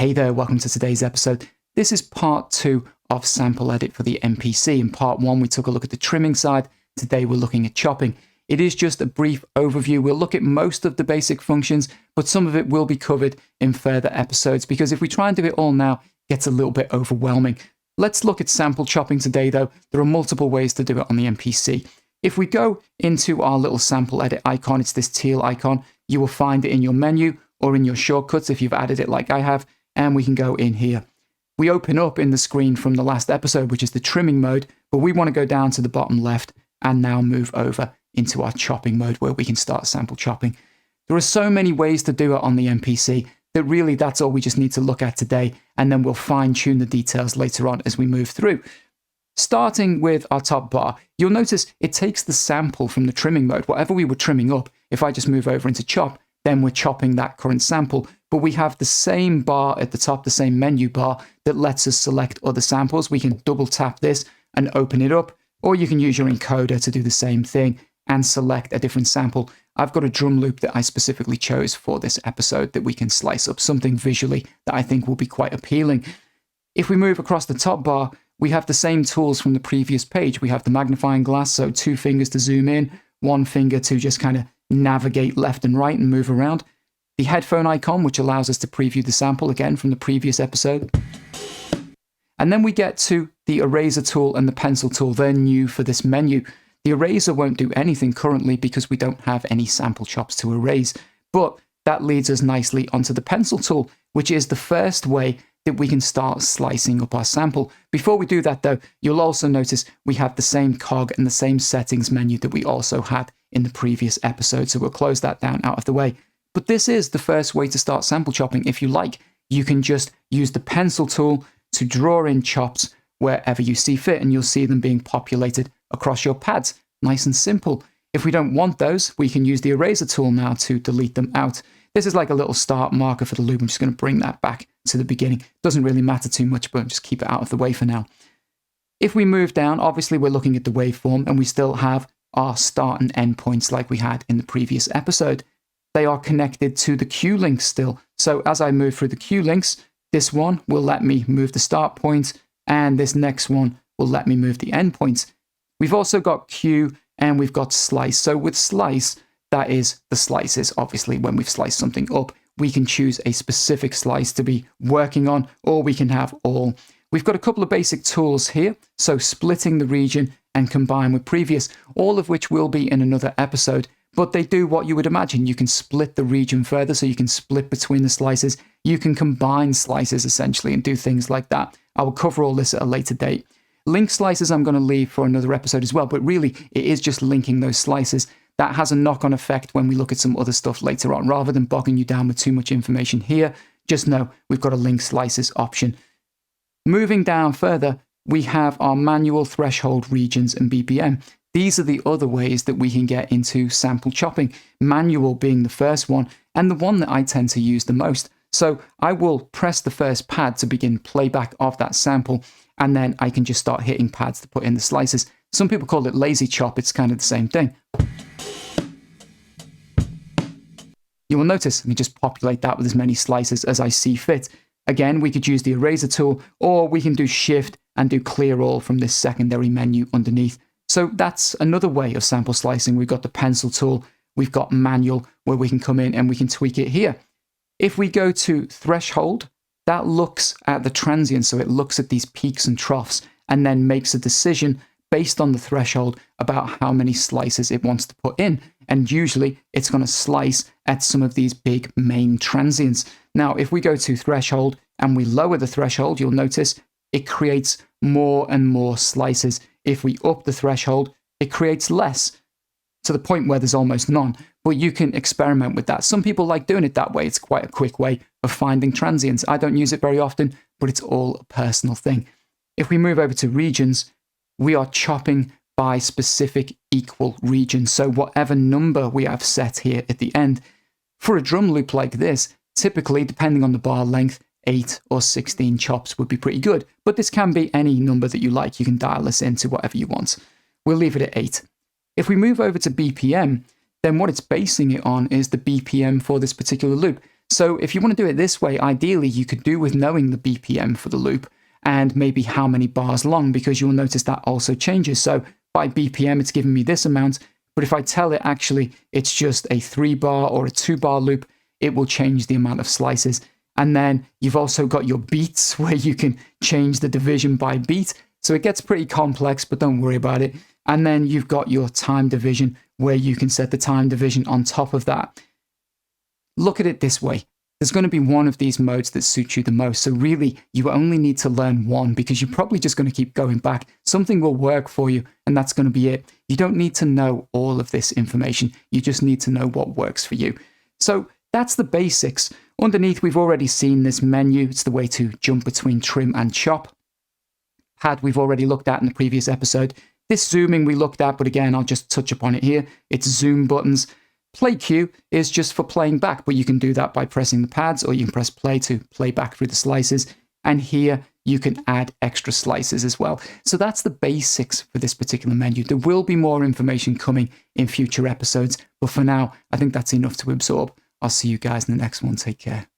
Hey there, welcome to today's episode. This is part 2 of Sample Edit for the MPC. In part 1, we took a look at the trimming side. Today, we're looking at chopping. It is just a brief overview. We'll look at most of the basic functions, but some of it will be covered in further episodes, because if we try and do it all now, it gets a little bit overwhelming. Let's look at sample chopping today, though. There are multiple ways to do it on the MPC. If we go into our little sample edit icon, it's this teal icon. You will find it in your menu or in your shortcuts if you've added it like I have, and we can go in here. We open up in the screen from the last episode, which is the trimming mode, but we want to go down to the bottom left and now move over into our chopping mode where we can start sample chopping. There are so many ways to do it on the MPC that really that's all we just need to look at today, and then we'll fine tune the details later on as we move through. Starting with our top bar, you'll notice it takes the sample from the trimming mode. Whatever we were trimming up, if I just move over into chop, then we're chopping that current sample. But we have the same bar at the top, the same menu bar that lets us select other samples. We can double tap this and open it up, or you can use your encoder to do the same thing and select a different sample. I've got a drum loop that I specifically chose for this episode that we can slice up, something visually that I think will be quite appealing. If we move across the top bar, we have the same tools from the previous page. We have the magnifying glass, so 2 fingers to zoom in, 1 finger to just kind of navigate left and right and move around. The headphone icon, which allows us to preview the sample again from the previous episode. And then we get to the eraser tool and the pencil tool. They're new for this menu. The eraser won't do anything currently because we don't have any sample chops to erase, but that leads us nicely onto the pencil tool, which is the first way that we can start slicing up our sample. Before we do that though, you'll also notice we have the same cog and the same settings menu that we also had in the previous episode, so we'll close that down out of the way. But this is the first way to start sample chopping. If you like, you can just use the pencil tool to draw in chops wherever you see fit, and you'll see them being populated across your pads. Nice and simple. If we don't want those, we can use the eraser tool now to delete them out. This is like a little start marker for the loop. I'm just going to bring that back to the beginning. Doesn't really matter too much, but just keep it out of the way for now. If we move down, obviously we're looking at the waveform, and we still have our start and end points like we had in the previous episode. They are connected to the cue links still. So as I move through the cue links, this one will let me move the start point, and this next one will let me move the end points. We've also got cue and we've got slice. So with slice, that is the slices. Obviously, when we've sliced something up, we can choose a specific slice to be working on, or we can have all. We've got a couple of basic tools here. So splitting the region and combine with previous, all of which will be in another episode. But they do what you would imagine. You can split the region further, so you can split between the slices. You can combine slices, essentially, and do things like that. I will cover all this at a later date. Link slices I'm going to leave for another episode as well, but really, it is just linking those slices. That has a knock-on effect when we look at some other stuff later on. Rather than bogging you down with too much information here, just know we've got a link slices option. Moving down further, we have our manual threshold regions and BPM. These are the other ways that we can get into sample chopping, manual being the first one, and the one that I tend to use the most. So I will press the first pad to begin playback of that sample, and then I can just start hitting pads to put in the slices. Some people call it lazy chop, it's kind of the same thing. You will notice, let me just populate that with as many slices as I see fit. Again, we could use the eraser tool, or we can do shift and do clear all from this secondary menu underneath. So that's another way of sample slicing. We've got the pencil tool, we've got manual, where we can come in and we can tweak it here. If we go to threshold, that looks at the transient, so it looks at these peaks and troughs and then makes a decision based on the threshold about how many slices it wants to put in. And usually it's going to slice at some of these big main transients. Now, if we go to threshold and we lower the threshold, you'll notice it creates more and more slices. If we up the threshold, it creates less, to the point where there's almost none. But you can experiment with that. Some people like doing it that way. It's quite a quick way of finding transients. I don't use it very often, but it's all a personal thing. If we move over to regions, we are chopping by specific equal regions. So whatever number we have set here at the end, for a drum loop like this, typically, depending on the bar length, 8 or 16 chops would be pretty good. But this can be any number that you like. You can dial this into whatever you want. We'll leave it at 8. If we move over to BPM, then what it's basing it on is the BPM for this particular loop. So if you want to do it this way, ideally you could do with knowing the BPM for the loop and maybe how many bars long, because you'll notice that also changes. So by BPM, it's giving me this amount, but if I tell it actually it's just a 3-bar or a 2-bar loop, it will change the amount of slices. And then you've also got your beats where you can change the division by beat. So it gets pretty complex, but don't worry about it. And then you've got your time division where you can set the time division on top of that. Look at it this way. There's going to be one of these modes that suits you the most. So really, you only need to learn one because you're probably just going to keep going back. Something will work for you, and that's going to be it. You don't need to know all of this information. You just need to know what works for you. So that's the basics. Underneath, we've already seen this menu. It's the way to jump between trim and chop. Pad we've already looked at in the previous episode. This zooming we looked at, but again, I'll just touch upon it here. It's zoom buttons. Play cue is just for playing back, but you can do that by pressing the pads, or you can press play to play back through the slices. And here you can add extra slices as well. So that's the basics for this particular menu. There will be more information coming in future episodes, but for now, I think that's enough to absorb. I'll see you guys in the next one. Take care.